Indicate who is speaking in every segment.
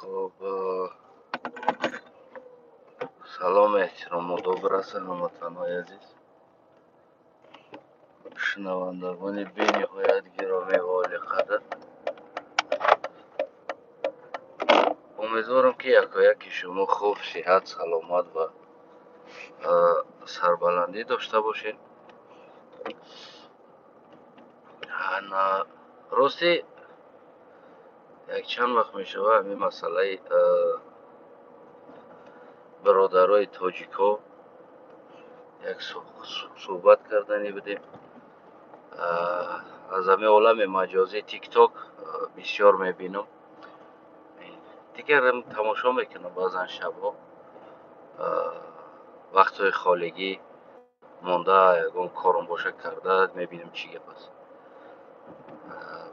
Speaker 1: خب سلام احترام و برسه هموطنهای عزیز شنوندگان بی نهایت گرامی و عالی قدر امیدوارم که یکی شما خوب صحت سلامت و سربلندی داشته باشین. راستی یک چند وقت می شود همین مسئله برادرای تاجیکا یک صحبت کردنی بودیم از همین عالم مجازی تیک تاک بسیار میبینم دیگر هم تماشا میکنم بعضا شبها وقتهای خالگی مونده یکون کارم باشه کرده میبینم چی گپ است.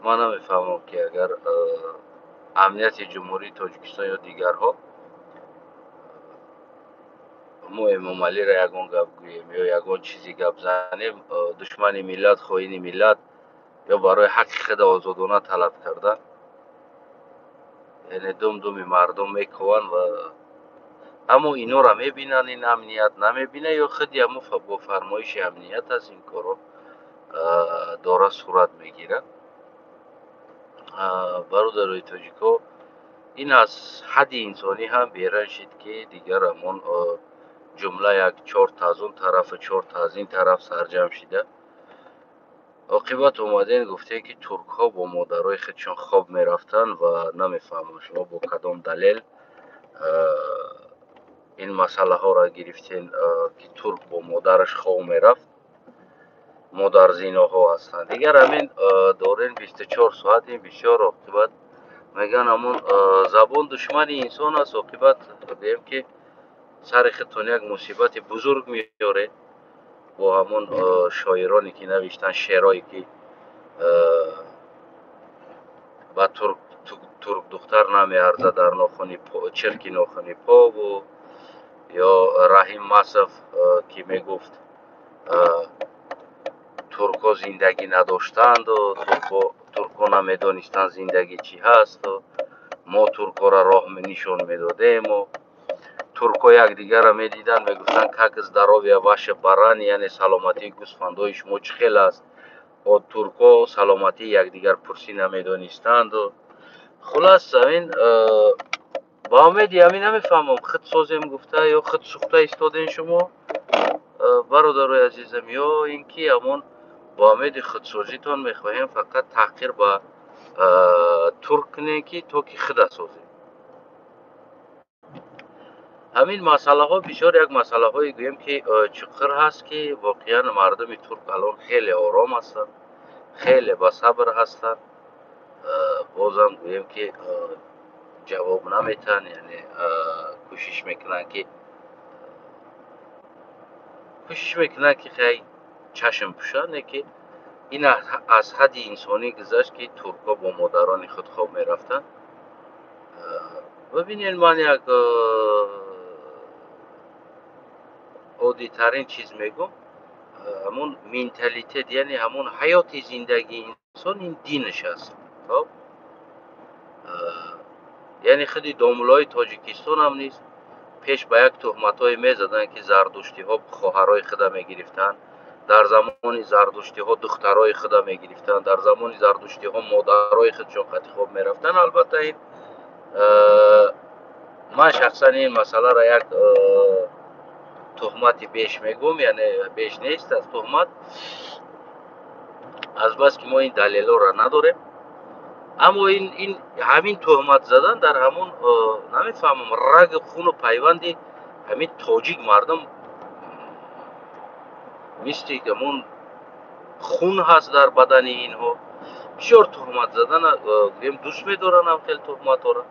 Speaker 1: من نمیفهمم که اگر امنیت جمهوری تاجیکستان یا دیگرها ما امامعلی را یگان گپ گوییم یا یگان چیزی گپ زنیم دشمن ملت خائن ملت یا برای حق خود آزادانه طلب کرده یعنی دوم مردم میکوان و اما اینا را میبینن این امنیت نمیبینه یا خودی همو با فرمایش امنیت از این کارو داره صورت میگیره. برادرای تاجیکا این از حد انسانی هم بیرون شد که دیگر همون جمله یک 4 تا از اون طرف 4 تا از این طرف سرجم شده. عاقبت اومدن گفته که ترک ها با مادرای خودشان خواب میرفتن و نمیفهمم شما با کدام دلیل این مسئله ها را گرفتین که ترک با مادرش خواب میرفت. مادر زینا ها هستند دیگر همین دارین 24 ساعت این بسیار عاقبت میگن همون زبان دشمن انسان است. عاقبت بگیم که سر خودتون یک مصیبت بزرگ میاره با همون شاعرانی که نوشتن شعرهایی که با ترک دختر نمیارزه در ناخونی چرکی ناخونی پا و یا رحیم مصف که میگفت ترکا زندگی نداشتند و ترکا نمیدانستند زندگی چی هست و ما ترکا را راه نشان میدادیم و ترکا یک دیگر را میدیدن میگفتن как здоровье ваше баран یعنی سلامتی گوسفندای شما چخیل است و ترکا سلامتی یک دیگر پرسی نمیدانستند و خلاص همین با امید همین نمیفهمم خود سازیم گفته یا خود سوخته ایستادین شما برادرای عزیزم یا اینکه همون با امید خودسازیتان میخواهیم فقط تحقیر با ترک نه که تا که خود سازیم. همین مسئله ها بسیار یک مسئله های گویم که چقدر هست که واقعا مردم ترک الان خیلی آرام هستند خیلی با صبر هستند بازم گویم که جواب نمیتن یعنی کوشش میکنن که خیلی چشم پوشن که این از حد انسانی گذشت که ترکا با مادران خود خواب میرفتن. ببینید من یک عادی ترین چیز میگم همون منتالیته یعنی همون حیات زندگی انسان این دینش است. خب یعنی خودی دامولای تاجیکستان هم نیست پیش به یک تهمت های میزدن که زردشتی ها خواهرای خدا میگرفتن در زمان زردشتی ها دخترای خدا میگرفتن در زمان زردشتی ها مادرای خودشون خطی خواب میرفتن. البته این من شخصا این مسئله را یک تهمتی بیش میگم یعنی بیش نیست از تهمت از بس که ما این دلیل را نداریم اما این همین تهمت زدن در همون نمیفهمم رگ خون و پیوندی همین تاجیک مردم میستی که همون خون هست در بدن اینها بسیار تهمت زدن دوست میدارن هم خیلی تهمت ها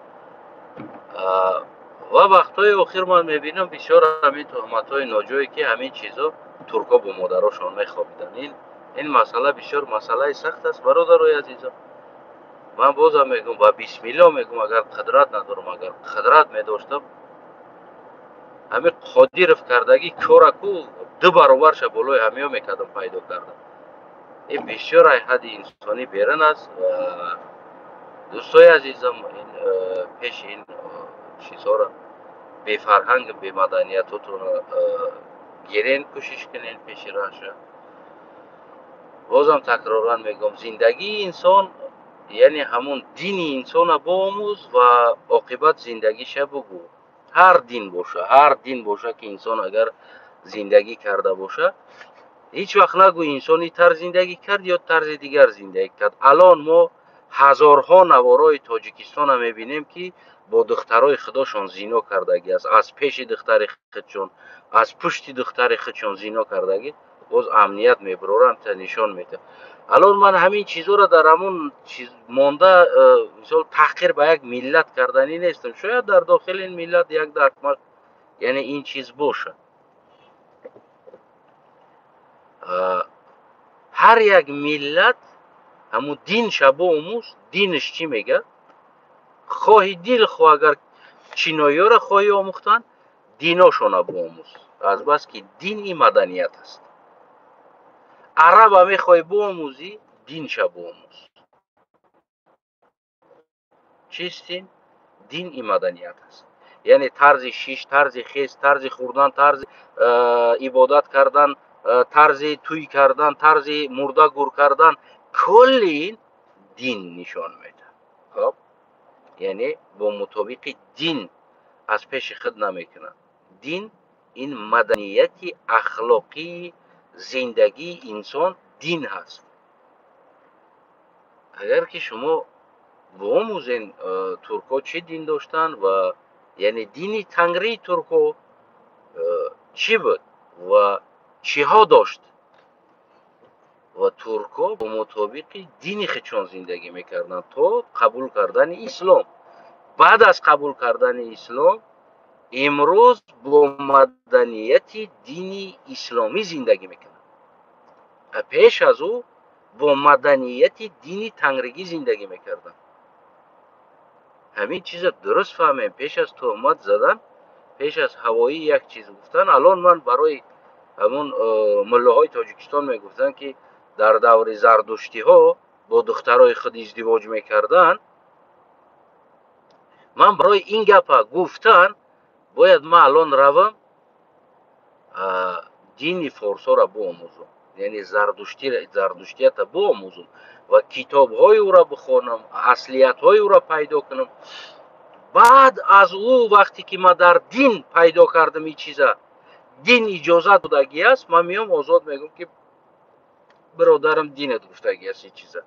Speaker 1: و وقتای اخیر من میبینم بسیار همین تهمت های ناجایی که همین چیزا ترکا با مادراشون میخوابیدن. این مسئله بسیار مسئله سخت است برادرای عزیزم. من بازم میگم با بسم الله میگم اگر قدرت ندارم اگر قدرت میداشتم همین قادر کردگی کارکو 2 برابرش بالای همه میکردم پیدا کردم. این بسیار حد انسانی بیرون است و دوستای عزیزم این پیش این چیزها را به فرهنگ به مدنیتتون گیرین، کوشش کنین پیش راشه. بازم تکرارا میگم زندگی انسان یعنی همون دین انسان را بیاموز و عاقبت زندگیش بگو. هر دین باشه که انسان اگر زندگی کرده باشه، هیچ وقت نگو انسانی تر زندگی کرد یا طرز دیگر زندگی کرد. الان ما هزارها نوارای تاجیکستان هم میبینیم که با دخترای خودشون زنا کردگی است، از پیش دختر خودشون، از پشت دختر خودشون زنا کردگی. باز امنیت میبرورن تا نشان میده. الان من همین چیزا را در همون چیز مانده مثال تحقیر به یک ملت کردنی نیستم. شاید در داخل این ملت یک درک یعنی این چیز باشه. هر یک ملت همون دین شبه آموز. دینش چی میگه؟ خواهی دل خواه اگر چینایی ها را خواهی آموختن، دیناشون را آموز. از بس که دین این مدنیت است. عرب هم میخوای آموزی، دین شبه آموز. چیستین؟ دین این مدنیت است. یعنی طرز شیش، طرز خیز، طرز خوردن، طرز عبادت کردن، طرز توی کردن، طرز مرده گور کردن، کل این دین نشان میده. خب یعنی با مطابق دین از پیش خود نمیکنن. دین این مدنیتی اخلاقی زندگی انسان دین هست. اگر که شما بآموزین ترکا چه دین داشتن و یعنی دینی تنگری ترکا چی بود و چی ها داشت و ترکا با مطابق دینی خودشون زندگی میکردن تا قبول کردن اسلام. بعد از قبول کردن اسلام امروز با مدنیت دینی اسلامی زندگی میکنن. پیش از او با مدنیت دینی تنگرگی زندگی میکردن. همین چیز درست فهمیم. پیش از تهمت زدن، پیش از هوایی یک چیز گفتن. الان من برای همون ملاهای تاجیکستان میگفتن که در دور زردشتی ها با دخترای خود ازدواج میکردن. من برای این گپ گفتن باید من الان روم دینی فارسا را بآموزم، یعنی زردشتیت را بآموزم و کتاب های او را بخونم، اصلیت های او را پیدا کنم. بعد از او وقتی که ما در دین پیدا کردم این چیزا، دین اجازت بودگی است، من میام آزاد میگم که برادرم دینت گفتگی است این چیزا.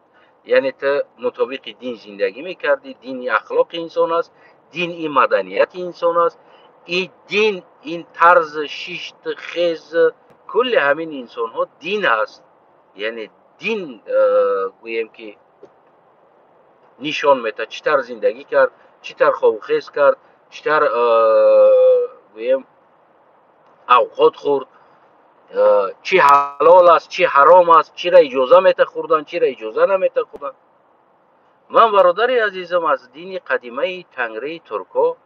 Speaker 1: یعنی تو مطابق دین زندگی میکردی. دین اخلاق انسان است، دین این مدنیت انسان است، این دین این طرز شیشت خیز کل همین انسان ها دین هست. یعنی دین گویم که نشان میده چطور زندگی کرد، چطور خواب خیز کرد، چطور گویم اوقات خورد، چی حلال است چی حرام است، چی را اجازه میته خوردن چی را اجازه نمیته خوردن. من برادری عزیزم از دین قدیمه تنگری ترکا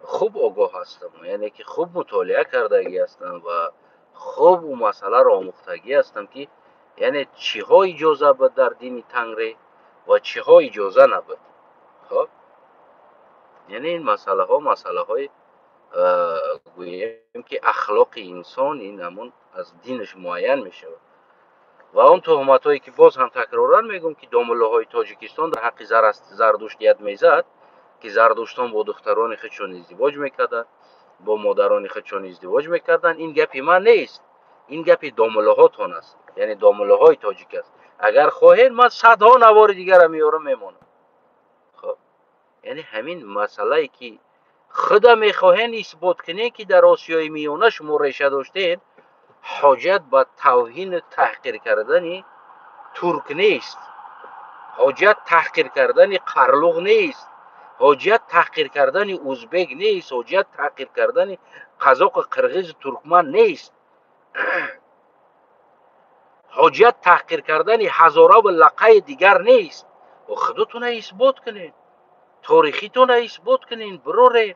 Speaker 1: خوب آگاه هستم، یعنی که خوب مطالعه کردگی هستم و خوب اون مسئله را آموختگی هستم که یعنی چی ها اجازه بود در دین تنگری و چی ها اجازه نبود. خب یعنی این مسئله های گوییم که اخلاق انسان این همون از دینش معین میشه. و اون تهمت هایی که باز هم تکرارا میگم که دامله های تاجیکستان در حق زردشتیت میزد که زردشتان با دختران خودشون ازدواج میکردن، با مادران خودشون ازدواج میکردن. این گپی من نیست، این گپی دامله هاتون است، یعنی دامله های تاجیک است. اگر خواهید من صدها نوار دیگر میارم میمونم. خب یعنی همین مسئله ای که خدا میخواهین اثبات کنه که در آسیای میانه شما ریشه داشتین، حاجت به توهین تحقیر کردنی ترک نیست، حاجت تحقیر کردن قرلوغ نیست، حاجت تحقیر کردن ازبک نیست، حاجت تحقیر کردن قزاق قرغیز ترکمن نیست، حاجت تحقیر کردن هزاره و لقه دیگر نیست. و خودتون اثبات کنین، تاریخیتون اثبات کنین، برورین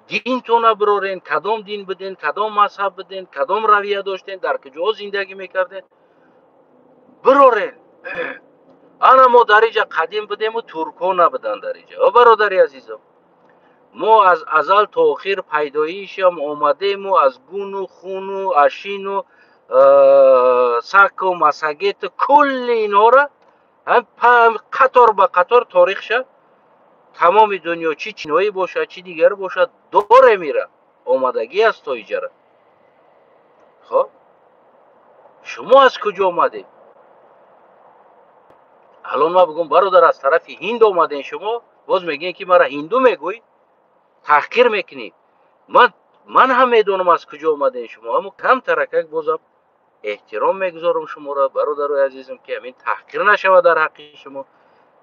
Speaker 1: دینتون برورین، کدام دین بدین، کدام مذهب بدین، کدام رویه داشتین، در کجا زندگی میکردین، برورین. ана мо дар инҷа қадим будему турко набуданд дар инҷа. бародари азизам, мо аз азал то охир пайдоишам омадему аз гуну хуну ашину саку масагету кулли инҳора қатор ба қатор торихша тамоми дунё чи чиноӣ бошад чи дигар бошад доре мира омадагӣ аст то иҷара. хоб шумо аз куҷо омадед? алон ма бигӯм бародар аз тарафи ҳинд омаден шумо, боз мегӯед ки мара ҳинду мегӯй, таҳқир мекунӣ. ман ҳам медонам аз куҷо омаден шумо, аммо кам таракак бозам эҳтиром мегузорам шуморо, бародарои азизам, ки ҳамин таҳқир нашавад дар ҳаққи шумо.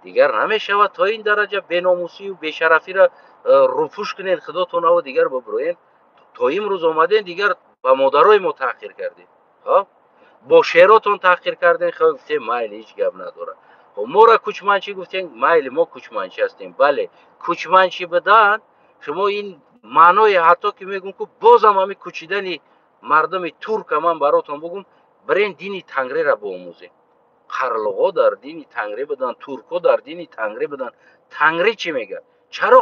Speaker 1: дигар намешавад то ин дараҷа беномусию бешарафиро рӯпӯш кунед, худотонаву дигар бубироед. то имрӯз омаден дигар ба модарои мо таҳқир кардед, бо шеротон таҳқир карден. гуфтем майли, ҳеҷ гап надорад. мора кучманчӣ гуфтем, майли, мо кучманчӣ ҳастем. бале, кучманчӣ будан шумо ин маънои ҳатто ки мегӯм ки бозам ҳамин кучидани мардуми турка ман баротон бугум, бирен дини тангриро биомӯзем. қарлуғо дар дини тангри буданд, турко дар дини тангри буданд. тангри чӣ мегӯяд? чаро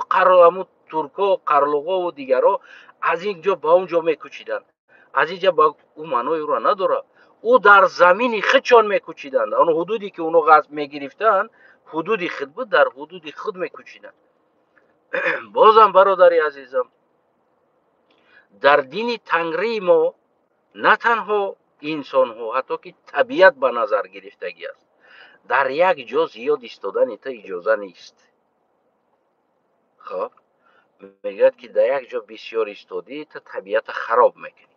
Speaker 1: турко, қарлуғову дигаро аз ин ҷо ба он ҷо мекучиданд? аз ин ҷо ба ӯ маънои ӯро надорад. ӯ дар замини худшон мекучиданд. он ҳудуде ки онҳо ғасб мегирифтанд, ҳудуди худ буд, дар ҳудуди худ мекучиданд. бозам бародари азизам, дар дини тангрии мо на танҳо инсонҳо, ҳатто ки табиат ба назар гирифтагӣ аст. дар як ҷо зиёд истодани то иҷоза нест. хоб мегӯяд ки дар як ҷо бисёр истодӣ то табиата хароб мекунӣ.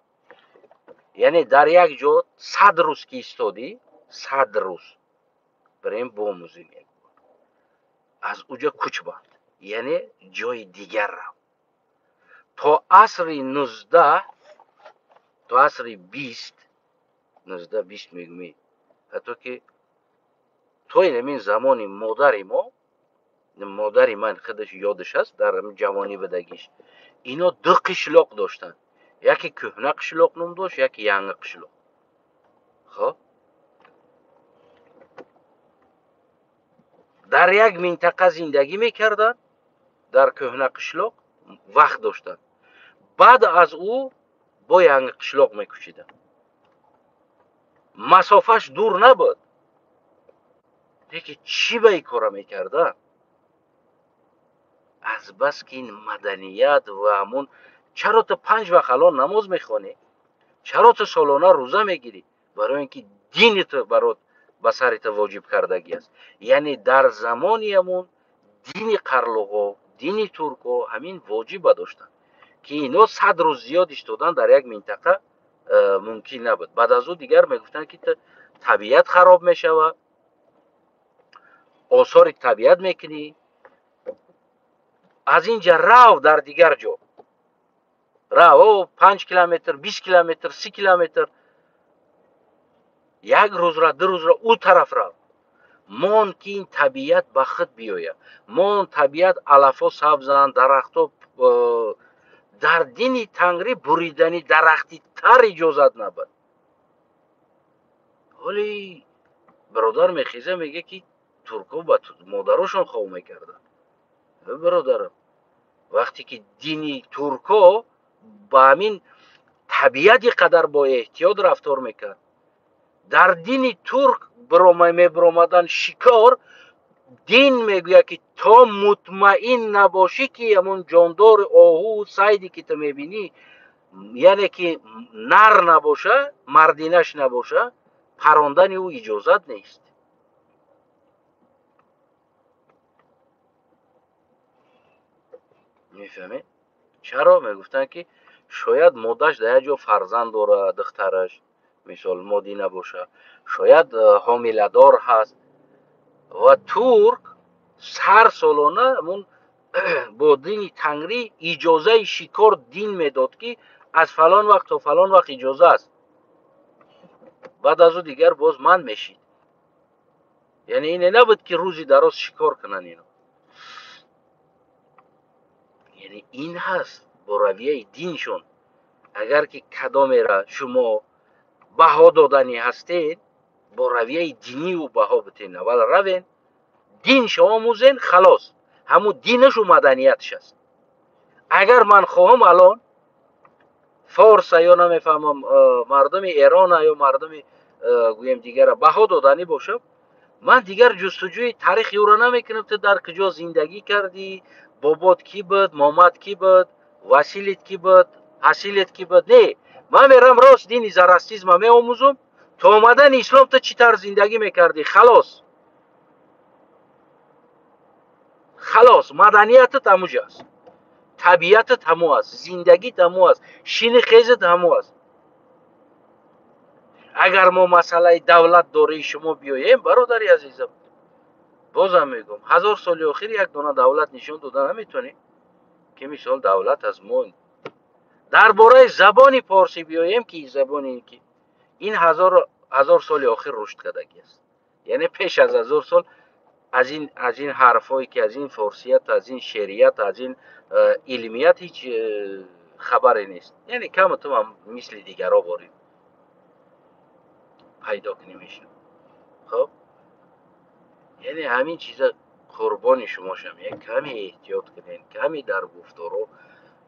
Speaker 1: яъне дар як ҷо 100 рӯз ки истодӣ, 100 рӯз бирем биомӯзӣ, аз уҷо куч банд, яъне ҷои дигар рав. то асри 19, то асри 20, 19-20 мегӯем, ҳатто ки то ин замони модари ман худаш ёдаш аст, дар ҷавонӣ будагиш, ино ду қишлоқ доштанд. яке кӯҳна қишлоқ ном дошт, яке янги қишлоқ. хоб дар як минтақа зиндагӣ мекарданд, дар кӯҳна қишлоқ вақт доштанд. баъд аз ӯ бо янги қишлоқ мекӯчиданд. масофаш дур набуд, лекин чӣ ба ин кора мекарданд? аз бас ки ин маданият ва ҳамон чаро ту 5 вақт алон намоз мехонӣ, чаро ту солона рӯза мегирӣ? барои ин ки дини ту барот ба сари ту воҷиб кардагӣ аст. яъне дар замони ҳамон дини қарлуғо, дини турко ҳамин воҷиба доштанд, ки ино 100 рӯз зиёд истодан дар як минтақа мумкин набуд. баъд аз ӯ дигар мегуфтанд ки табиат хароб мешавад, осори табиат мекунӣ. аз ин ҷа рав дар дигар ҷо, рав 5 километр, 20 километр, 30 километр, як рӯзра, 2 рӯзра ӯ тараф рав. мон ки ин табиат ба худ биёяд. мон табиат алафҳо сабзанд, дарахтҳо. дар дини тангрӣ буридани дарахти тар иҷозат набуд. ҳоли бародар мехеза мега ки турко ба модарошон хов мекарданд. бародарам, вақте ки дини турко ба ҳамин табиати қадар бо эҳтиёт рафтор мекард, дар дини турк мебиромадан шикор, дин мегӯяд ки то мутмаин набошӣ ки ҳамон ҷондори оҳу сайди ки ту мебинӣ, яъне ки нар набоша, мардинаш набоша, парондани ӯ иҷозат нест. мефаҳмед? чаро мегуфтанд ки шояд модаш дар як ҷо фарзанд дорад, духтараш мисол моди набоша, шояд ҳомиладор ҳаст. ва турк ҳар солона бо дини тангрӣ иҷозаи шикор дин медод ки аз фалон вақт то фалон вақт иҷоза аст. баъд аз ӯ дигар боз ман мешид. яъне ине набуд ки рӯзи дароз шикор кунанд. яъне ин ҳаст бо равияи диншон. агар ки кадомеро шумо баҳо додани ҳастед, бо равияи динию баҳо битен. аввал равен, دینش آموزین خلاص همون دینش و مدنیتش است. اگر من خواهم الان فارس یا نمیفهمم مردم ایران یا مردم گویم دیگر بها دادنی باشم، من دیگر جستجوی تاریخ او را نمیکنم تو در کجا زندگی کردی، بابات کی بود، مامات کی بود، وسیلت کی بود، حاصلت کی بود. نه، من میرم راست دین زرستیزم می آموزم. تا اومدن اسلام تو چی طرز زندگی میکردی؟ خلاص خلاص مدنیت هموجه است، طبیعت همو است، زندگی همو است، شین خیزت همو است. اگر ما مسئله دولت داره شما بیاییم برادری عزیزم، بازم میگم 1000 سال اخیر یک دونه دولت نشون دادن نمیتونی که مثال دولت از ما. درباره زبان فارسی بیاییم که زبانی که این هزار سال آخر رشد کردگی است، یعنی پیش از 1000 سال از این حرفایی که از این فارسیت، از این شریعت، از این علمیت هیچ خبری نیست. یعنی کم تو هم مثل دیگرها باریم پیدا نمیشه. خب یعنی همین چیزا قربانی شما شم، یک کمی احتیاط کنین، کمی در گفتارو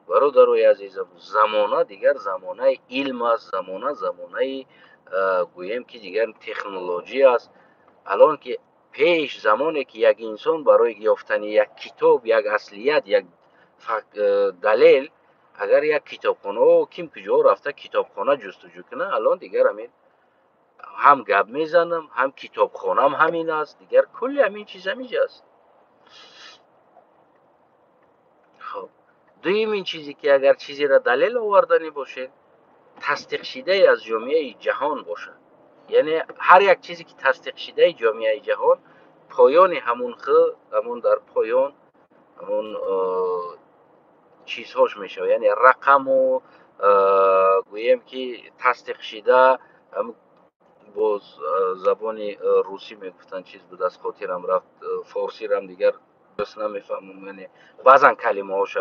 Speaker 1: برادرای عزیزم. زمانه دیگر زمانه علم است، زمانه گویم که دیگر تکنولوژی است. الان که پیش زمانی که یک انسان برای یافتن یک کتاب، یک اصلیت، یک دلیل، اگر یک کتابخانه کیم کجا رفته کتابخانه جستجو کنه، الان دیگر همین هم گپ میزنم هم کتابخانم همین است، دیگر کلی همین چیز همیشه است. خب دویم این چیزی که اگر چیزی را دلیل آوردنی باشه تصدیق شده از جامعه جهان باشه، یعنی هر یک چیزی که تصدیق شده جامعه جهان پایان همون در پایان همون چیزهاش میشه، یعنی رقم و گویم که تصدیق شده باز زبان روسی میگفتن چیز بود از خاطرم رفت، فارسی رم دیگر بس نمیفهمم، یعنی بعضا کلمه هاش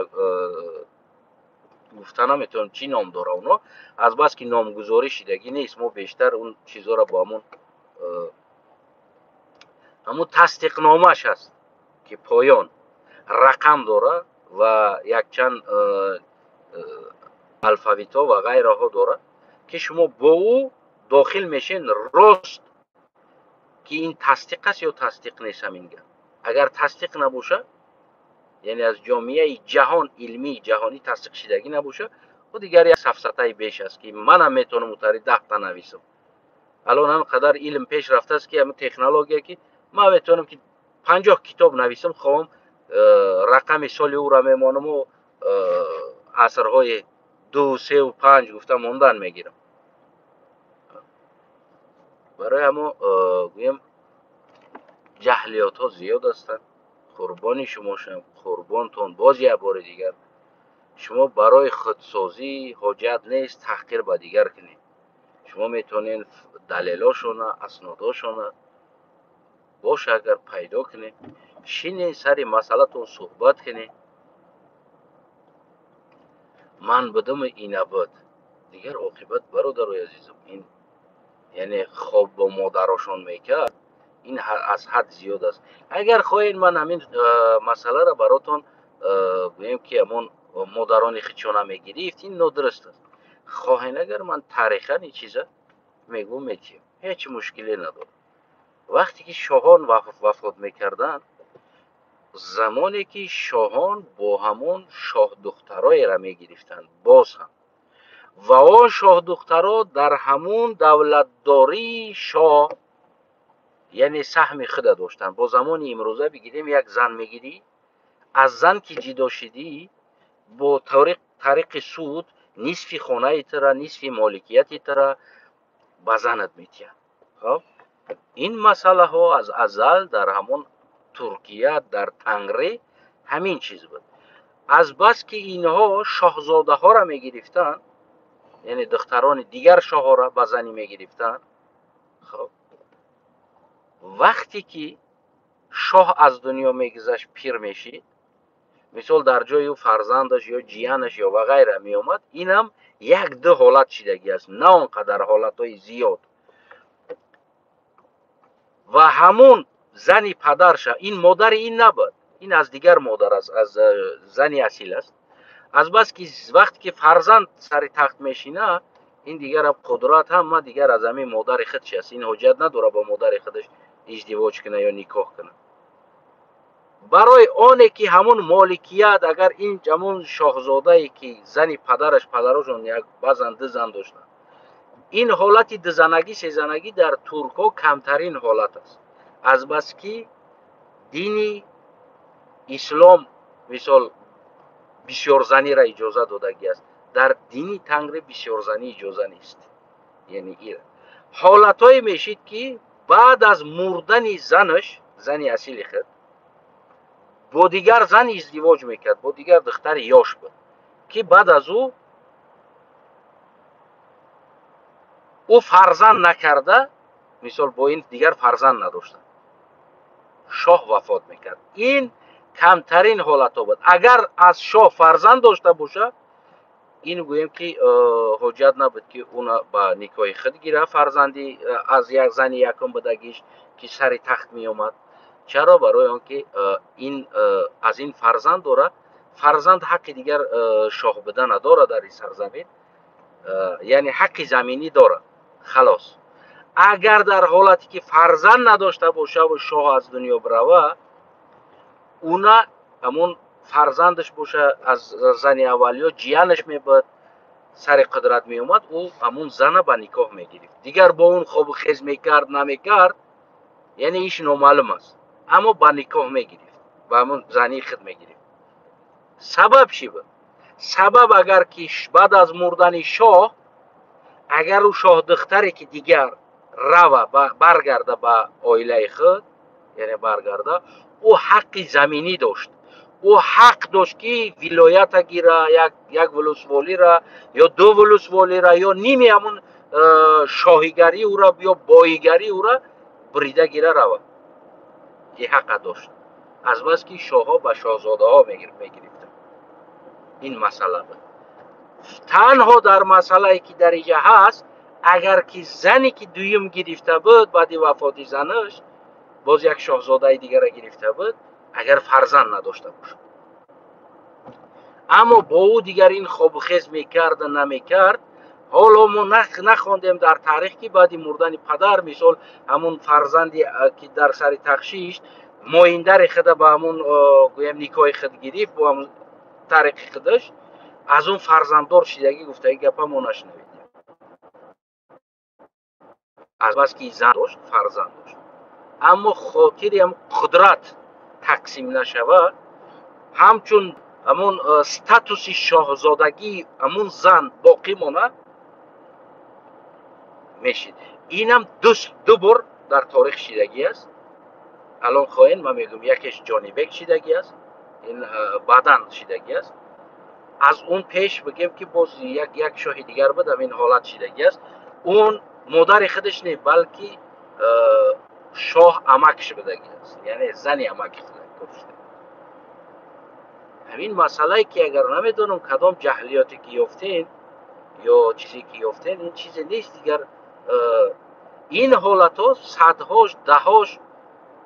Speaker 1: گفتن نمیتونم چی نام داره اونا، از بس که نامگذاری شدگی نیست ما بیشتر اون چیزها را با همون تصدیق نامش هست که پایان رقم داره و یک چند الفابیتا و غیره ها داره که شما با او داخل میشین راست که این تصدیق است یا تصدیق نیست. همین اگر تصدیق نباشه، یعنی از جامعه جهان علمی جهانی تصدیق شدگی نباشه، و دیگر یک سفسطه بیش است که من هم میتونم متری 10 تا نویسم. الان هم قدر علم پیش رفته است که همین تکنولوژی که من میتونم که 50 کتاب نویسم، خواهم رقم سال او را میمانم و عصرهای 2 3 و 5 گفتم موندن میگیرم. برای همو گویم جهلیات ها زیاد هستند. قربانی شما شم، قربانتون. باز یک بار دیگر شما برای خودسازی حاجت نیست تحقیر با دیگر کنید. شما میتونین دلیلاشون اسناداشون باشه اگر پیدا کنید، شین سری مسئله تون صحبت کنید. من بدم این ابد دیگر عاقبت برادرای عزیزم این یعنی خواب با مادراشون میکرد، این از حد زیاد است. اگر خواهید من همین مسئله را براتون بگم که همون مادران خیچونه میگیرید، این نادرست است. خواهین اگر من تاریخا این چیزا میگم میتیم، هیچ مشکلی نداره. وقتی که شاهان وفات میکردن، زمانی که شاهان با همون شاه دخترای را میگرفتند باز هم، و آن شاه دخترها در همون دولتداری شاه یعنی سهم خود داشتن. با زمان امروزه بگیریم یک زن میگیری، از زن که جدا شدی با طریق سود نصف خانه تر، نصف مالکیت تر به زنت میتین. خب این مسئله ها از ازل در همون ترکیه در تنگری همین چیز بود. از بس که اینها شاهزاده ها را میگرفتن، یعنی دختران دیگر شاه ها را به زنی میگرفتن، خب وقتی که شاه از دنیا میگذشت پیر میشید، مثال در جای او فرزندش یا جیانش یا و غیره می آمد، این هم یک دو حالت شدگی است، نه آنقدر حالت های زیاد. و همون زنی پدرش این مادر این نبود، این از دیگر مادر است، از زنی اصیل است. از بس که وقتی که فرزند سر تخت میشینه این دیگر هم قدرت هم ما دیگر از همین مادر خودش است، این حجت نداره با مادر خودش ازدواج کنه یا نکاح کنه. برای آنه که همون مالکیت اگر این همون شاهزاده ای که زنی پدرشون یک بعضن دو زن داشتن، این حالت دو زنگی سه زنگی در ترکا کمترین حالت است. از بس که دینی اسلام مثال بسیار زنی را اجازه دادگی است، در دینی تنگری بسیار زنی اجازه نیست. یعنی این حالت های میشید که بعد از مردن زنش، زنی اصیل خود با دیگر زن ازدواج میکرد، با دیگر دختر یاش بود که بعد از او فرزند نکرده، مثال با این دیگر فرزند نداشته، شاه وفات میکرد. این کمترین حالت ها بود. اگر از شاه فرزند داشته باشه این گویم که حجت نبود که اونا با نکاح خود گیره فرزندی از یک زن یکم بدگیش که سر تخت می اومد. چرا؟ برای آنکه این از این فرزند داره، فرزند حق دیگر شاه بدن نداره در این سرزمین، یعنی حق زمینی داره خلاص. اگر در حالتی که فرزند نداشته باشه و شاه از دنیا بروه، اونا همون فرزندش باشه از زن اولیا جیانش میبود سر قدرت می اومد، او همون زن با نکاح میگیرید. دیگر با اون خوب خیز میکرد نمیکرد یعنی ایش نامعلوم است، اما با نکاح میگیرید با همون زنی خود میگیرید. سبب چی بود؟ سبب اگر که بعد از مردن شاه اگر او شاه دختری که دیگر روه برگرده به عائله خود، یعنی برگرده، او حق زمینی داشت، او حق داشت که ولایت گیره، یک ولسوالی را یا دو ولسوالی را یا نیمی همون شاهیگری او را یا باییگری او را بریده گیره روه. این حق داشت. از بس که شاه ها به شاهزاده ها میگرفتن. این مسئله بود. تنها در مسئله که در اینجا هست، اگر که زنی که دویم گرفته بود بعد وفات زنش باز یک شاهزاده دیگر گرفته بود، اگر فرزند نداشته باشه، اما با او دیگر این خواب خیز میکرد نمیکرد. حالا ما نخوندیم در تاریخ که بعد مردن پدر مثال همون فرزندی که در سر تخشیش مایندر خود با همون گویم نکاح خود گرفت با همون طریق خودش، از اون فرزنددار شدگی گفته ای گپا ما نشنوید. از بس که زن داشت فرزند داشت، اما خاطر هم قدرت تقسیم نشود، همچون همون ستاتوس شاهزادگی همون زن باقی ماند میشید. اینم دو بار در تاریخ شدگی است. الان خواهین من میگم یکیش جانیبک شدگی است، این بعدن شدگی است. از اون پیش بگیم که باز یک شاه دیگر بود این حالت شدگی است. اون مادر خودش نه بلکه شاه امکش بدگی است، یعنی زنی امک خودش. همین مسئله که اگر نمیدونم کدام جهلیاتی که یافتین یا چیزی که یافتین، این چیزی نیست دیگر. این حالت ها صدهاش دهاش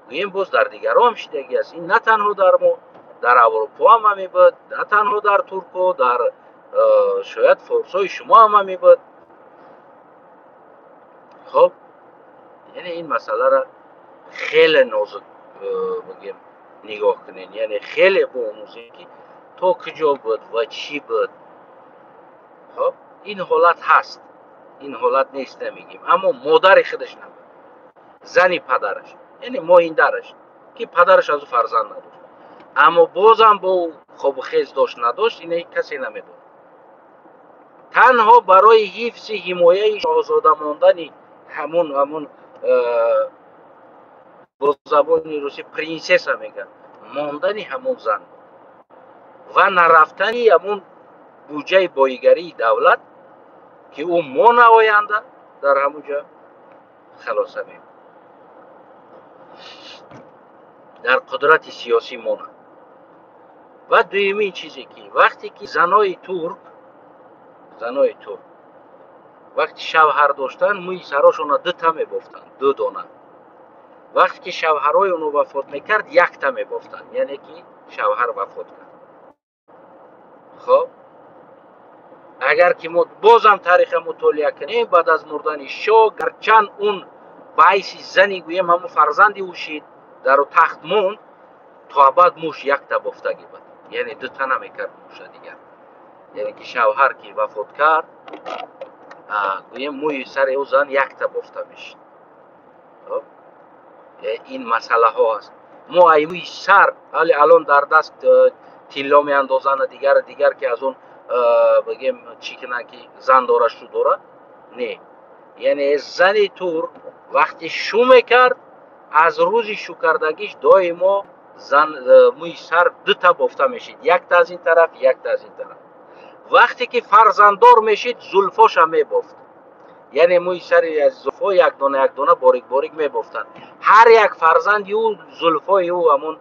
Speaker 1: این باز در دیگر هم شدگی است. این نه تنها در ما، در اروپا هم همی بود، نه تنها در ترکا، در شاید فارسای شما هم همی بود. خب یعنی این مسئله را خیلی نازک بگیم نگاه کنین، یعنی خیلی با موسیقی تا کجا بود و چی بود. خب این حالت هست، این حالت نیست نمیگیم، اما مادر خودش نبود، زنی پدرش یعنی مایندرش که پدرش از فرزند نداشت، اما بازم با خوب خیز داشت نداشت اینه کسی نمیدونه. تنها برای حفظ حمایه شاهزاده ماندنی همون با زبان روسی پرنسس هم میگن، ماندنی همون زن و نرفتنی همون بودجه بایگری دولت که او ما نماینده در همونجا خلاصه میم در قدرت سیاسی مونه. و دویمین چیزی که وقتی که زنای ترک وقتی شوهر داشتن موی سراشون دو تا میبافتن، دو دانه. وقتی که شوهرای اونو وفات میکرد یک تا میبافتن، یعنی که شوهر وفات کرد. خب اگر که ما بازم تاریخ مطالعه کنیم، بعد از مردن شاه گرچند اون باعث زنی گویم همون فرزندی اوشید در او تخت موند، تا بعد موش یک تا بافتگی بود، یعنی دو تا نمیکرد موش دیگر. یعنی که شوهر که وفات کرد گویم موی سر او زن یک تا بافته میشد. این مسئله ها هست. ما ایوی سر ولی الان در دست تیلا می اندازن دیگر که از اون بگیم چی کنن که زن داره شو داره، نه. یعنی زن تور وقتی شو میکرد از روز شو کردگیش دائما زن موی سر دو تا بافته میشید، یک تا از این طرف یک تا از این طرف. وقتی که فرزنددار میشید زلفاش هم میبافت، یعنی موی سری از زلفا یک دانه باریک باریک میبافتن. هر یک فرزند او زلفای او همون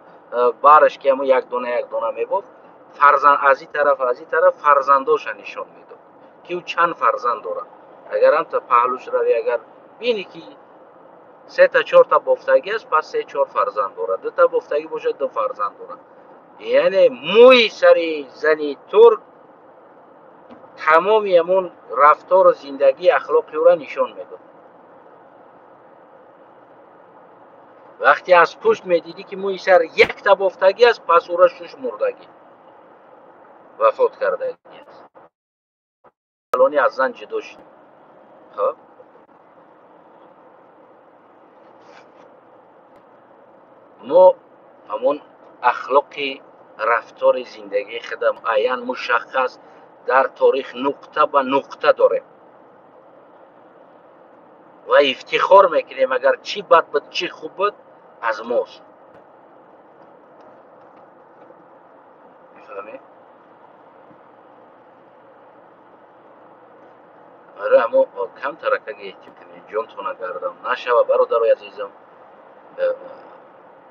Speaker 1: بارش که همون یک دانه میبافت، فرزند از این طرف فرزنداش نشان میداد که او چند فرزند داره. اگر هم تا پهلوش روی اگر بینی که 3 تا 4 تا بافتگی است، پس 3 4 فرزند داره. 2 تا بافتگی باشه 2 فرزند داره. یعنی موی سری زنی ترک تمامی همون رفتار و زندگی اخلاقی او را نشان میداد. وقتی از پشت میدیدی که موی سر یک تا بافتگی است، پس او را شش مردگی وفات کردگی است. الانی از زن جدا شد. خب ما همون اخلاقی رفتار زندگی خودم عین مشخص در تاریخ نقطه به نقطه داره و افتخار میکنیم اگر چی بد بود چی خوب بود از ماست. میفهمی؟ آره، اما کم ترکه کنی جون تو نگردم نشوه برادرای عزیزم،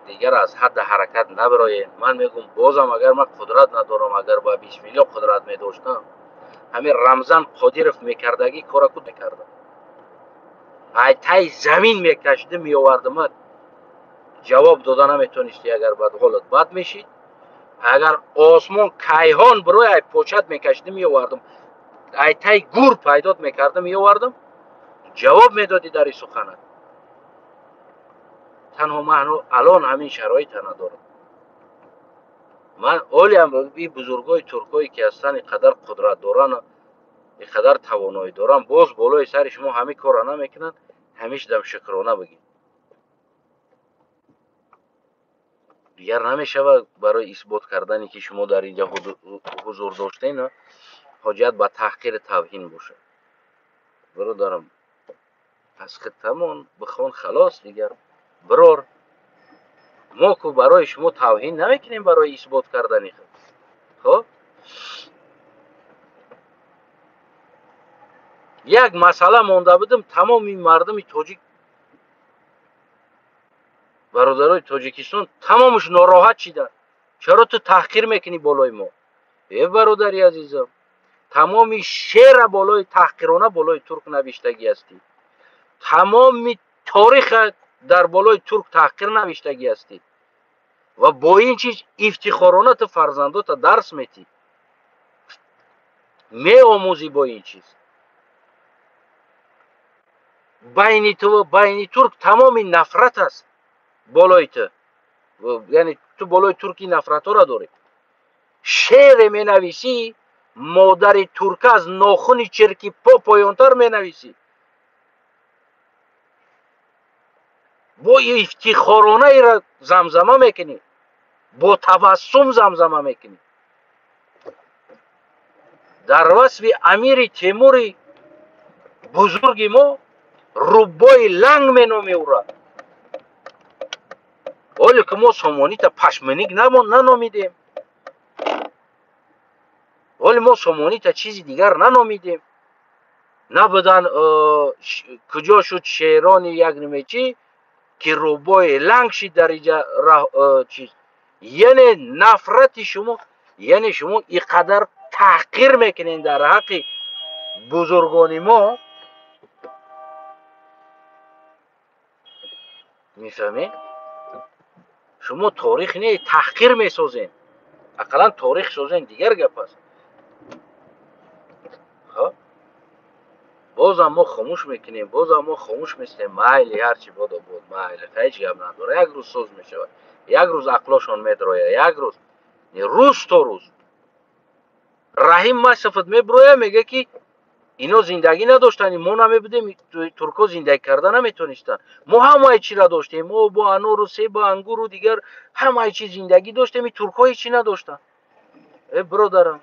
Speaker 1: دیگر از حد حرکت نبرای. من میگم بازم اگر من قدرت ندارم، اگر با بسم الله قدرت میداشتم، همین رمضان قادرف میکردگی کارا کود میکردم، ای تای زمین میکشده میآوردم. جواب دادن نمیتونستی. اگر بعد حالت بد میشید، اگر آسمان کیهان برای پوچت میکشده میآوردم، ای تای گور پیدات میکردم میآوردم، جواب میدادی در این سخنت. تنها من الان همین شرایط ندارم. من اولی هم این بزرگای ترکایی که هستن اینقدر قدرت دارن، اینقدر توانایی دارن، باز بالای سر شما همه کار نمیکنن، همیشه دم شکرانه بگید. دیگر نمیشه برای اثبات کردنی که شما در اینجا حضور داشتین حاجت به تحقیر توهین باشه. برادرم از خطمون بخوان خلاص دیگر برار. ما که برای شما توهین نمیکنیم برای اثبات کردنی خود. خب یک مسئله مونده بودم، تمام این مردم تاجیک، برادرای تاجیکستان تمامش ناراحت شدن. چرا تو تحقیر میکنی بالای ما؟ ای برادری عزیزم، تمام شعر بالای تحقیرانه بالای ترک نوشتگی هستی، تمام تاریخ در بالای ترک تحقیر نوشتگی هستی و با این چیز افتخارانه تو فرزندات درس میتی، می آموزی. با این چیز بین تو و بین ترک تمام نفرت است بالای تو، یعنی تو بالای ترکی نفرت ها را داری. شعر می نویسی، مادر ترک از ناخون چرکی پا پایانتر می نویسی، با افتخارانه ای را زمزمه میکنی، با تبسم زمزمه میکنی. در وصف امیر تیمور بزرگ ما ربای لنگ می نامی او را، ولی که ما سامانی تا پشمنیک ننامیدیم، ولی ما سامانی تا چیزی دیگر ننامیدیم. نبودن کجا شد شعران یک نمیچی که ربای لنگ شید در اینجا چیز. یعنی نفرت شما، یعنی شما اینقدر تحقیر میکنین در حق بزرگان ما. میفهمین؟ شما تاریخ نه تحقیر میسازین، اقلا تاریخ سازین دیگر گپ است. خب بازم ما خاموش میکنیم، بازم ما خاموش میستیم. مایلی هرچی بود بود، مایلی هیچ گپ نداره. یک روز سوز میشود، یک روز عقلشون میدروه، یک روز روز تا روز رحیم مصفت میبروه میگه که اینا زندگی نداشتن، ما نمیبودیم ترکا زندگی کردن نمیتونستن. ما همه چی را داشتیم، ما با انار و سیب و انگور و دیگر همه چی زندگی داشتیم، ترکا هیچی نداشتن. ای برادرم،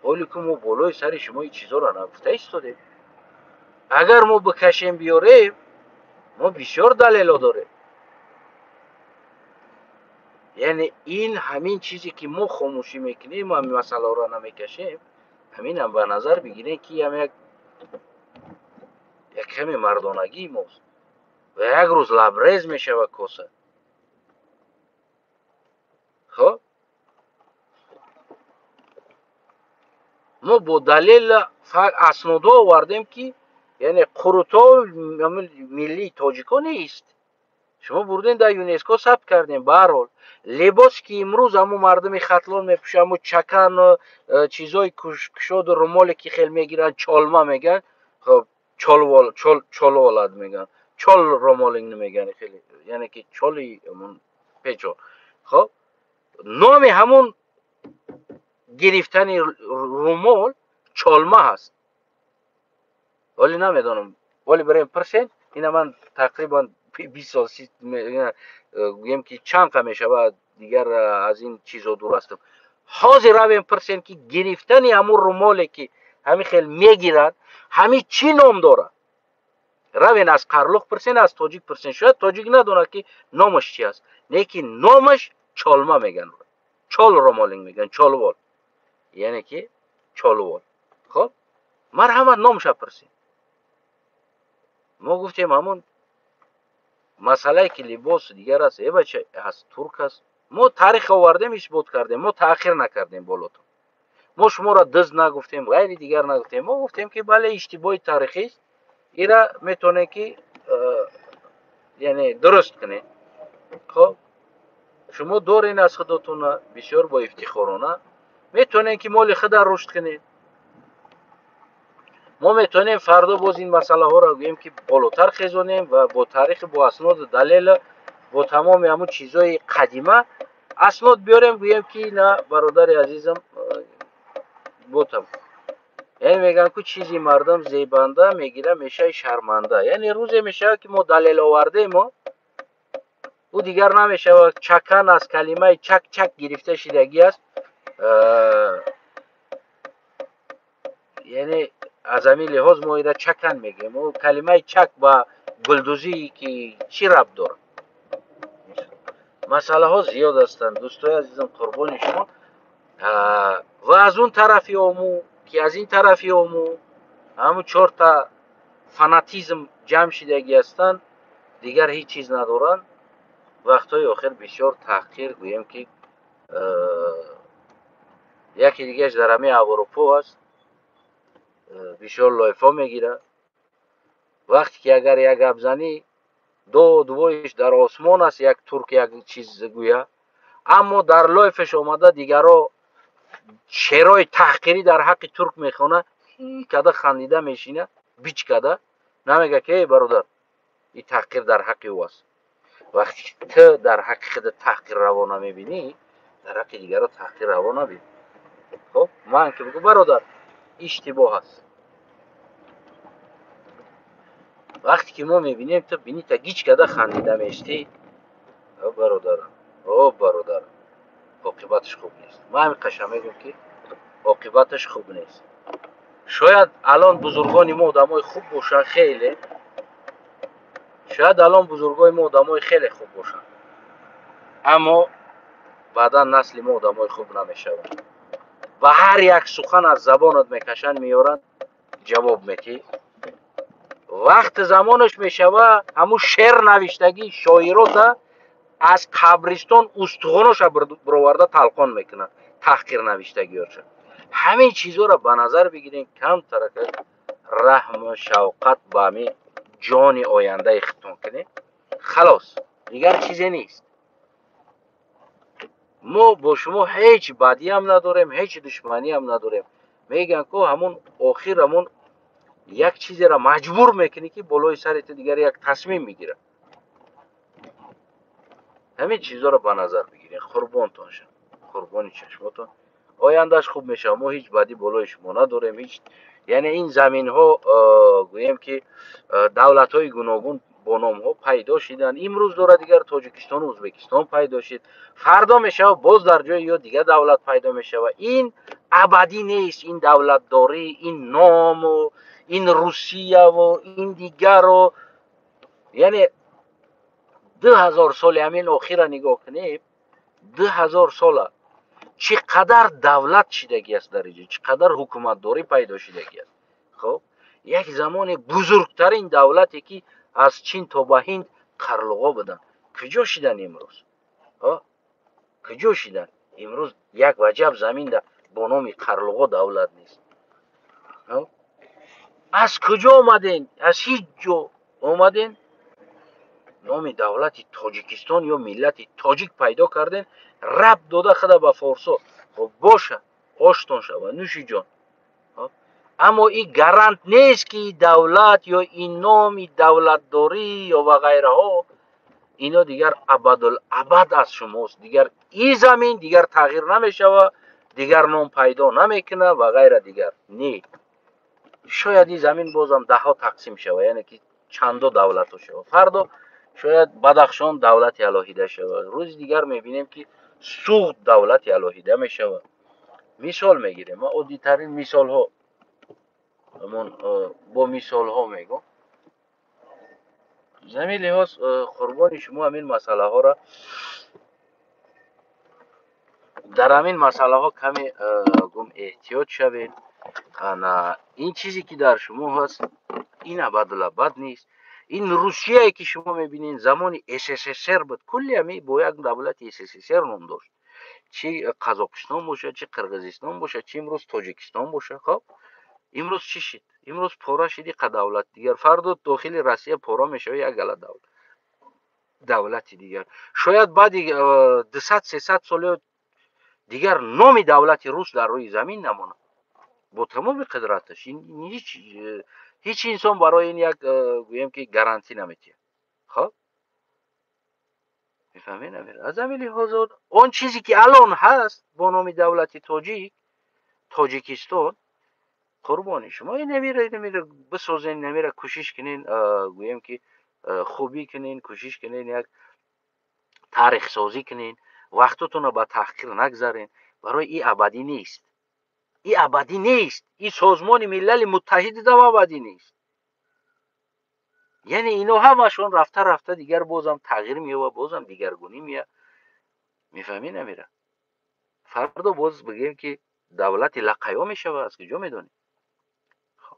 Speaker 1: حالی که ما بالای سر شما این چیزا را نگفته ایستاده. اگر ما بکشیم بیاریم، ما بسیار دلیل داره. یعنی این همین چیزی که ما خاموشی میکنیم و مسئله را نمیکشیم، همین هم به نظر بگیرین که هم یک کمی مردانگی ماست و یک روز لبریز میشه و کاسه. خب ما با دلیل اسناد آوردیم که یعنی قروتا ملی تاجیکا نیست. شما بردین در یونسکو ثبت کردین. به هر حال لباس که امروز همو مردم ختلان میپوشن، همو چکن و چیزای کشاد و رومالی که خیلی میگیرن چالما میگن. خب چالوالد میگن، چال رومالینگ نمیگن خیلی، یعنی که چالی همون پیچو. خب نام همون گرفتن رومال چالما هست. ولی نمیدونم، ولی برای پرسید اینا من تقریبا 20 سال گویم که چند کم میشه دیگر از این چیزا دور هستم. حاضر رویم پرسید که گرفتن همون رومالی که همین خیلی میگیرن همین چی نام داره. روین از قرلوق پرسین، از تاجیک پرسین. شاید تاجیک ندونه که نامش چی است، لیکن نامش چالما میگن، چال رومالینگ میگن، چالوال، یعنی که چالوال. خب مرحمت نامش پرسین. ما گفتیم همون مسئله که لباس دیگر است، ای بچه از ترک است. ما تاریخ آوردیم، اثبات کردیم، ما تأخیر نکردیم بالاتون. ما شما را دزد نگفتیم، غیر دیگر نگفتیم. ما گفتیم که بله اشتباه تاریخی است، ایرا میتونه که یعنی درست کنه. خب شما دورین از خودتون بسیار با افتخارانه میتونین که مال خود رشد کنید. ما میتونیم فردا باز این مسئله ها را بگیم که بالاتر خیزونیم و با تاریخ، با اسناد و دلیل، با تمام همون چیزای قدیمه اسناد بیاریم بگیم که نه برادر عزیزم بوتم، یعنی میگن که چیزی مردم زیبنده میگیره میشه شرمنده. یعنی روزی میشه که ما دلیل آورده ما او دیگر نمیشه و چکن از کلمه چک چک گرفته شدگی است. یعنی از همین لحاظ ما ایره چکن میگیم. و کلمه چک با گلدوزی که چی ربط داره؟ مسئله ها زیاد هستند دوستای عزیزم، قربان شما. و از اون طرفی امو که از این طرفی امو همون 4 تا فاناتیزم جمع شدگی هستند، دیگر هیچ چیز ندارن. وقتای آخر بسیار تحقیر گویم که یکی دیگهش در همه اروپا هست، بسیار لایفا میگیره. وقتی که اگر یک ابزنی دویش در آسمان است، یک ترک یک چیز گویا، اما در لایفش آمده دیگرها شعرهای تحقیری در حق ترک میخونه، کده خندیده میشینه بیچ کده نمیگه که برادر این تحقیر در حق او است. وقتی تو در حق خود تحقیر روا نمیبینی، در حق دیگرها تحقیر روا نبینی. خب من که بگو برادر اشتباه است. وقتی که ما میبینیم تو بینی تا گیچ کده خندیده میشتی، او برادر عاقبتش خوب نیست. ما همین قشنگ میگم که عاقبتش خوب نیست. شاید الان بزرگان ما آدمای خوب باشن، خیلی شاید الان بزرگای ما آدمای خیلی خوب باشن، اما بعدا نسل ما آدمای خوب نمیشوند و هر یک سخن از زبانت میکشن میارن جواب میدی. وقت زمانش میشوه همون شعر نوشتگی شاعرات از قبرستان استخوانش برآورده تلقان میکنن، تحقیر نوشتگی هاشون. همین چیزا را به نظر بگیرین، کم ترک رحم و شوقت به همین جان آینده ختم کنه، خلاص دیگر چیزی نیست. ما با شما هیچ بدی هم نداریم، هیچ دشمنی هم نداریم. میگن که همون آخر همون یک چیزی را مجبور میکنی که بالای سرت دیگر یک تصمیم میگیره. همین چیزا رو به نظر بگیرین. قربانتون شم، قربانی چشماتون. آیندهش خوب میشه. ما هیچ بدی بالای شما نداریم. هیچ، یعنی این زمین ها گویم که دولت های گوناگون با نام ها پیدا شدن. امروز داره دیگر تاجیکستان و ازبکستان پیدا شد، فردا میشه باز در جای یا دیگه دولت پیدا میشه. و این ابدی نیست. این دولت داری، این نام و این روسیه و این دیگر و یعنی 2000 سال همین آخر نگاه کنیم، 2000 سال چقدر دولت شدگی است در اینجا، چقدر حکومت داری پیدا شدگی است. خب یک زمان بزرگترین دولتی که از چین تا به هند قرلغا بودن کجا شدن امروز؟ کجا شدن امروز؟ یک وجب زمین ده با نام قرلغا دولت نیست. از کجا آمدین؟ از هیچ جا آمدین، نام دولت تاجیکستان یا ملت تاجیک پیدا کردن، رب داده خدا به فارسا. خب باشه، آشتون شو نوشی جان. اما این گارانت نیست که دولت یا این نام دولت داری یا و غیره ها اینا دیگر ابد از شماست. دیگر این زمین دیگر تغییر نمیشه و دیگر نام پیدا نمیکنه و غیره دیگر نه. شاید این زمین بازم 10 ها تقسیم شوه، یعنی که چندو دولت شوه. فردا شاید بدخشان دولت الهیده شوه، روز دیگر میبینیم که سوخت دولت الهیده میشوه. مثال میگیریم، ما عادی ترین مثال ها با مثال ها میگم. زمین لحاظ قربان شما همین مسئله ها را در همین مسئله ها کمی گم احتیاط شوید. این چیزی که در شما هست این ابد نیست. این روسیه که شما میبینین زمان SSSR بود، کلی همی با یک دولت SSSR نام داشت، چی قزاقستان باشه، چی قرقیزستان باشه، چی امروز تاجیکستان باشه. خب امروز چی شد؟ امروز پورا شدی که دولت دیگر، فردا داخل روسیه پورا میشه یک گله دولت دیگر. شاید بعد 200-300 سال دیگر نام دولت روس در روی زمین نمونه با تمام قدرتش. این هیچ انسان برای این یک گویم که گارانتی نمیده. خب میفهمین؟ از همین لحاظ اون چیزی که الان هست با نام دولت تاجیکستان، قربانی شما این نمیره بسازین، نمیره کوشش کنین گویم که خوبی کنین، کوشش کنین یک تاریخ سازی کنین، وقتتون رو به تحقیر نگذارین. برای این ابدی نیست. این ابدی نیست. این سازمان ملل متحد هم ابدی نیست. یعنی اینا همشون رفته دیگر بازم تغییر میوه، بازم دیگرگونی میه. میفهمین نمیره؟ فردا باز بگیم که دولت لقیا میشوه، از کجا میدونی؟ خب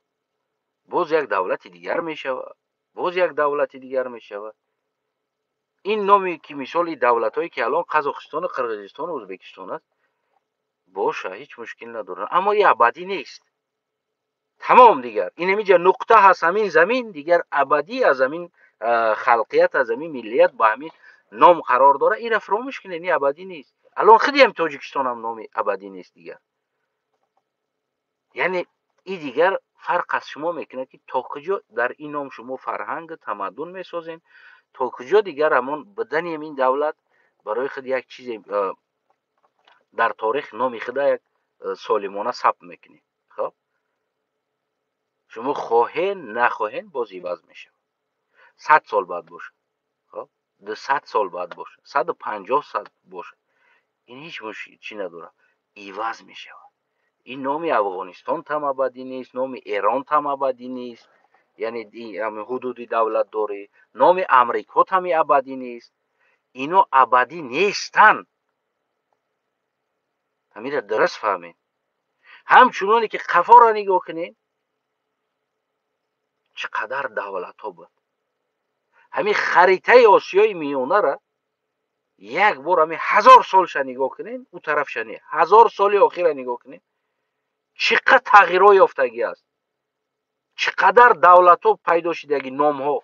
Speaker 1: باز یک دولت دیگر میشوه، باز یک دولت دیگر میشوه. این نامی که مثال دولت هایی که الان قزاقستان، قرقیزستان و ازبکستان است باشه، هیچ مشکل نداره، اما این ابدی نیست. تمام دیگر این همیجا نقطه هست، همین زمین دیگر ابدی از همین خلقیت، از همین ملیت با همین نام قرار داره. این فراموش کنین، این ابدی نیست. الان خیلی هم تاجیکستان هم نام ابدی نیست دیگر. یعنی این دیگر فرق از شما میکنه که تا کجا در این نام شما فرهنگ تمدن میسازین، تا کجا دیگر همون بدن این دولت برای خود یک چیز در تاریخ نام خود یک سالمانه ثبت میکنین. خب شما خواهین نخواهین باز عوض میشه. 100 سال بعد باشه، خب 200 سال بعد باشه، 150 سال باشه، این هیچ مشکلی چی نداره، عوض میشه. این نام افغانستان هم ابدی نیست، نام ایران هم ابدی نیست، یعنی این حدودی دولت داره. نام امریکا هم ابدی نیست. اینا ابدی نیستن. همین درست فهمین. همچنانی که قفا را نگاه کنین چقدر دولت ها بود. همین خریطه آسیای میانه را یک بار همین 1000 سالش نگاه کنین، اون طرف شنه 1000 سال آخر نگاه کنین چقدر تغییرات یافتگی است. چقدر دولت ها پیدا شدگی نام ها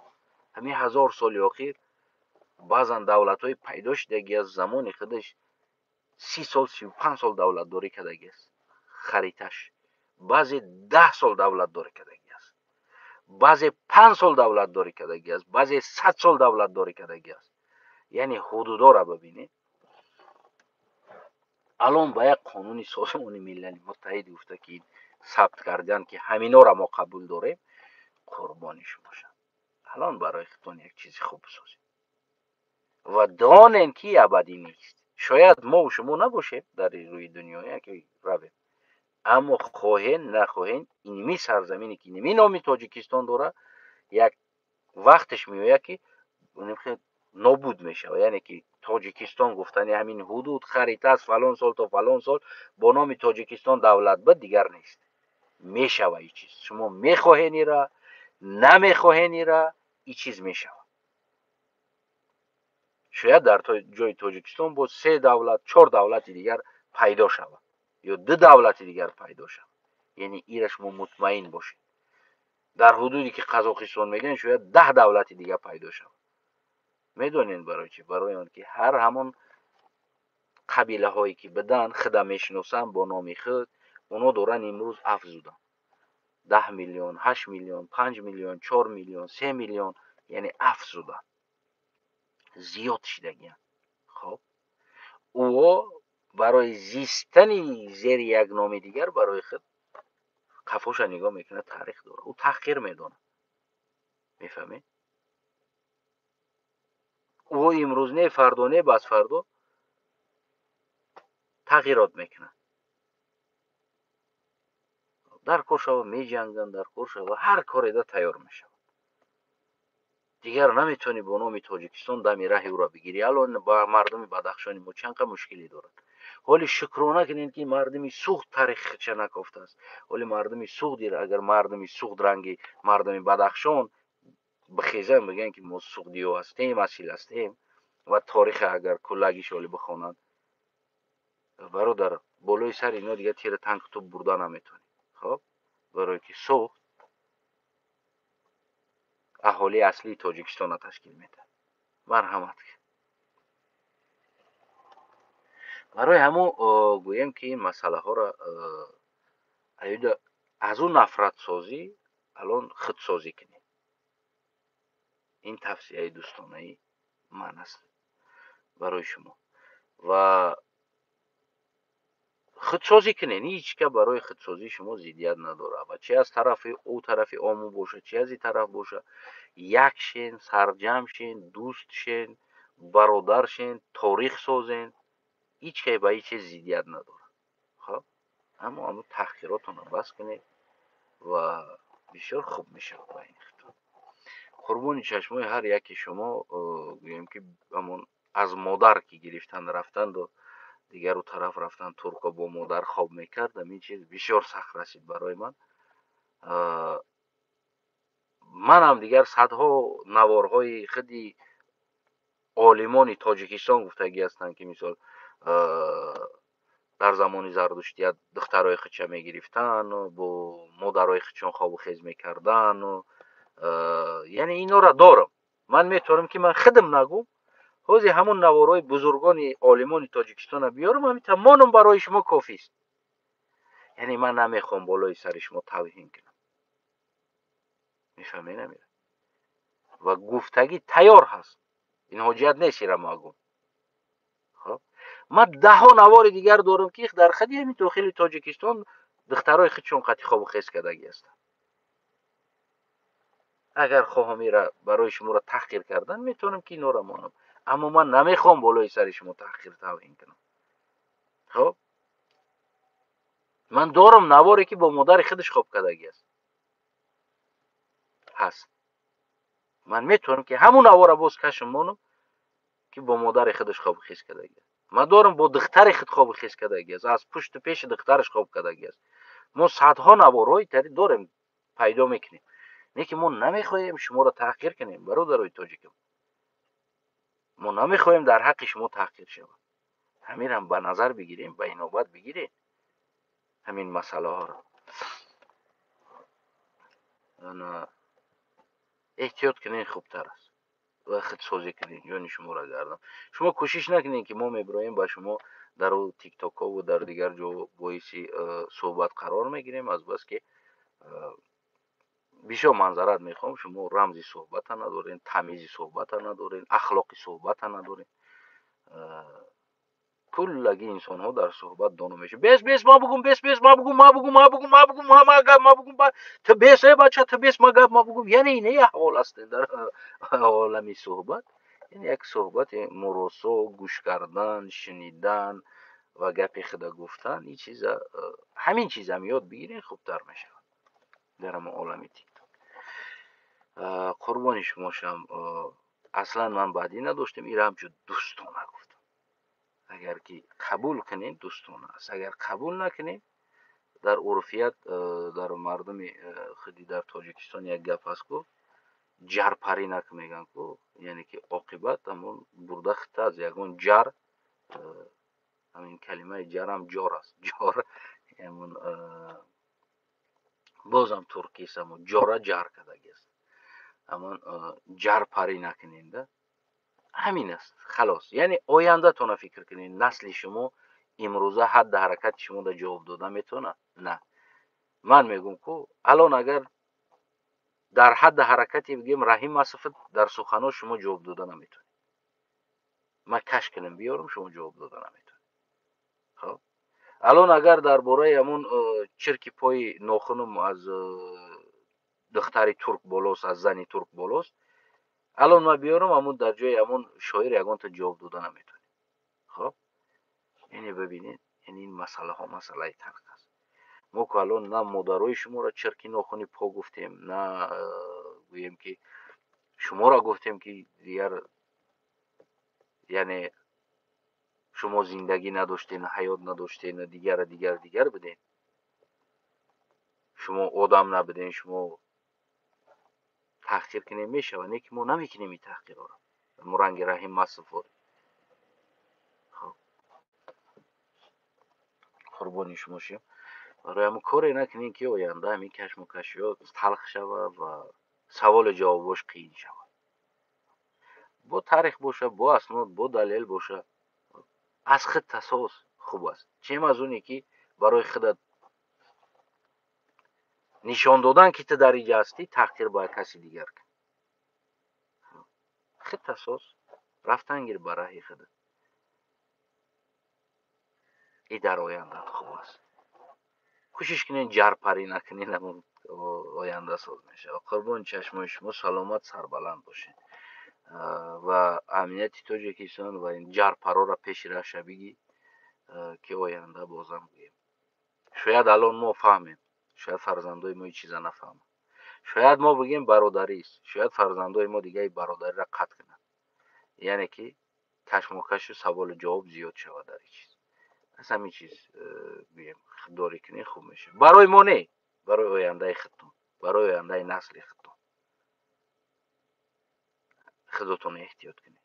Speaker 1: همین 1000 سال اخیر баъзан давлатҳои пайдо шудагӣ аз замони худаш 30 сол 35 сол давлатдорӣ кардаги аст хариташ, баъзе 10 сол давлатдорӣ кардаги аст, баъзе 5 сол давлатдорӣ кардаги аст, баъзе 100 сол давлатдорӣ кардаги аст. яъне ҳудудора бибинед. алон ба як қонуни созмони милали муттаҳид гуфта ки сабт кардан ки ҳаминора мо қабул дорем. қурбони шумо шавам. алон барои худтон як чизи хуб бисозед ва донем ки абадӣ нест. шояд мо шумо набошем дар рӯи дунё яке равем, аммо хоҳем нахоҳем инми сарзамине ки инми номи Тоҷикистон дора як вақташ меояд ки нобуд мешавад. яъне ки Тоҷикистон гуфтани ҳамин ҳудуд харитаст фалон сол то фалон сол бо номи Тоҷикистон давлат ба дигар нест. мешава ин чиз. шумо мехоҳен ира намехоҳен ира ин чиз мешава. шояд дар ҷои Тоҷикистон бо 3 давлат 4 давлати дигар пайдо шавад ё 2 давлати дигар пайдо шавад. яъне ира шумо мутмаин бошед. дар ҳудуде ки Қазоқистон мегӯянд шояд 10 давлати дигар пайдо шавад. медонед барои чӣ? барои он ки ҳар ҳамон қабилаҳое ки бидан худа мешиносанд бо номи худ, оно доранд имрӯз афзудан 10 миллион 8 миллион 5 миллион 4 миллион 3 миллион, яъне афзудан зиёд шудагианд. хоб ӯҳо барои зистани зери як номи дигар барои худ қафоша нигоҳ мекунад, таърих дорад, ӯ таҳқир медонад. мефаҳмед? ӯ имрӯз не фардо не баъд фардо тағйирот мекунад. дар кор шава меҷанганд, дар кор шава ҳар кореда тайёр мешавад. дигар наметавонӣ бо номи Тоҷикистон дами раҳи ӯро бигирӣ. алон ба мардуми Бадахшони мо чанд қа мушкилӣ дорад. ҳоли шукрона кунед ки мардуми суғд таърихи худша накофтааст. ҳоли мардуми суғди агар мардуми суғд ранги мардуми Бадахшон бихезанд бигӯянд ки мо суғдиё ҳастем, асил ҳастем ва торихи агар кӯлагиш оли бихонанд, бародар болои сари ино дигар тира танку тӯб бурда наметавонед. хоб барое ки суғд аҳолии аслии Тоҷикистонро ташкил медиҳад. марҳамат. барои ҳамон гӯем ки ин масъалаҳоро аз ӯ нафратсозӣ алон худсозӣ кунем. ин тавсияи дӯстонаи ман аст барои шумо. ва худсозӣ кунед. ҳеҷ ка барои худсозии шумо зиддият надорад. ва чӣ аз тарафи ӯ тарафи ому бошад, чӣ аз ин тараф бошад, як шен, сарҷамъ шен, дӯст шен, бародар шен, торих созен. ҳеҷ ка ба ҳеҷ чиз зиддият надорад. хоб аммо ҳамун таҳқиротонро бас кунед ва бисёр хуб мешавад байни худтон. қурбони чашмои ҳар яки шумо гӯем ки ҳамон аз модар ки гирифтан рафтанду дигар ӯ тараф рафтан турко бо модар хоб мекард, ҳамин чиз бисёр сахт расид барои ман. манам дигар садҳо наворҳои худи олимони Тоҷикистон гуфтагӣ ҳастанд ки мисол дар замони Зардуштият духтарои худша мегирифтанд, бо модарои худшон хобу хез мекарданд. яъне инора дорам. ман метавонам ки ман худам нагӯм, ҳозир ҳамон наворҳои бузургони олимони Тоҷикистонро биёрам, ҳамин тамоман барои шумо кофист. яъне ман намехоҳам болои сари шумо тавҳин кунам. мефаҳмед намира? ва гуфтагӣ тайёр ҳаст. ин ҳоҷият нест ира магӯм. хоб ман даҳҳо навори дигар дорам ки дар худи ҳамин дохили Тоҷикистон духтарои худшон қати хобу хез кардагӣ ҳастанд. агар хоҳам ира барои шуморо таҳқир кардан, метавонам ки инора монам, аммо ман намехоҳам болои сари шумо таҳқир тавҳин кунам. хоб ман дорам наворе ки бо модари худаш хоб кардагӣ ҳаст. ман метавонам ки ҳамон навора боз кашм монам ки бо модари худаш хобу хез кардагӣ аст. ман дорам бо духтари худ хобу хез кардагӣ аст, аз пушту пеши духтараш хоб кардагӣ аст. мо садҳо наворҳои тари дорем, пайдо мекунем. лекин мо намехоҳем шуморо таҳқир кунем, бародарои тоҷикам. мо намехоҳем дар ҳаққи шумо таҳқир шавад. ҳаминам ба назар бигирем, ба инобат бигирем ҳамин масъалаҳоро. انا احتیاط کنین خوبتر است و خودسازی کنین جان شما را گردم. شما کوشش نکنین که ما میبرایم با شما در او تیک تاک ها و در دیگر جو باعثی صحبت قرار میگیریم از بس که بیشتر منظرت میخوام شما رمزی صحبت ندارین، تمیزی صحبت ندارین، اخلاقی صحبت ندارین. کلگی انسان ها در صحبت دانو میشه بیس ما بگم بیس ما بگم تا بیسه بچه تا بیس ما گپ ما بگم. یعنی اینه احوال است در عالمی صحبت. یعنی یک صحبت مراسا گوش کردن شنیدن و گپ خدا گفتن این چیز همین چیز هم یاد بگیرین خوبتر میشه در هم عالمی تیک تاک. قربان شما شم. اصلا من بعدی نداشتم این را همچون دوستانه گفتم. اگر که قبول کنین دوستانه است، اگر قبول نکنین در عرفیت در مردم خودی در تاجیکستان یک گپ است کو جرپری نک میگن کو، یعنی که عاقبت همون برده خطه از یگون جر، همین کلمه جر هم جار است. جار همون بازم ترکی است، همون جاره جر کدگی است. همون جرپری نکنین ده همین است خلاص. یعنی آینده تونه فکر کنین. نسل شما امروزه حد حرکت شما در جواب داده میتونه؟ نه. من میگم که الان اگر در حد حرکتی بگیم رحیم مصفت در سخنان شما جواب داده نمیتونه. من کش کنم بیارم شما جواب داده نمیتونه. خب الان اگر درباره همون چرکی پای ناخنم از دختری ترک بالاست از زنی ترک بالاست الان من بیارم همون در جای همون شاعر یگان تا جواب داده نمیتونه. خب یعنی ببینید یعنی این مسئله ها مسئله تلخ است. ما که الان نه مادرای شما را چرکی ناخنی پا گفتیم نه گوییم که شما را گفتیم که دیگر یعنی شما زندگی نداشتین حیات نداشتین دیگر بدین شما آدم نبدین شما تحقیر کنیم میشه و که ما نمیکنیم این تحقیر را مرنگ رحیم مصفات. خب قربانی شما شیم برای همون کاری نکنین که آینده همین کشم و کشیات تلخ شود و سوال جوابش قیل شود. با تاریخ باشه با اسناد با دلیل باشه از خود تساس خوب است. چیم از اونی که برای خودت نشان دادن که تو در اینجا هستی تحقیر باید کسی دیگر کن. خود تساس رفتن گیر برای خودت ای در آینده خوب است. کوشش کنین جرپری نکنین همون آینده ساز میشه. قربان چشمای شما سلامت سربلند باشین و امنیت تاجیکستان و این جرپرا را پیش روش بگی که آینده بازم بگیم. شاید الان ما فهمیم شاید فرزندای ما این چیزا نفهمن. شاید ما بگیم برادری است شاید فرزندای ما دیگه برادری را قطع کنن. یعنی که کشمکش و سوال جواب زیاد شود در این چیز. از همین چیز بگیم خودداری کنین خوب میشه برای ما نه برای آینده خودتون برای آینده نسل خودتون. خودتون احتیاط کنین.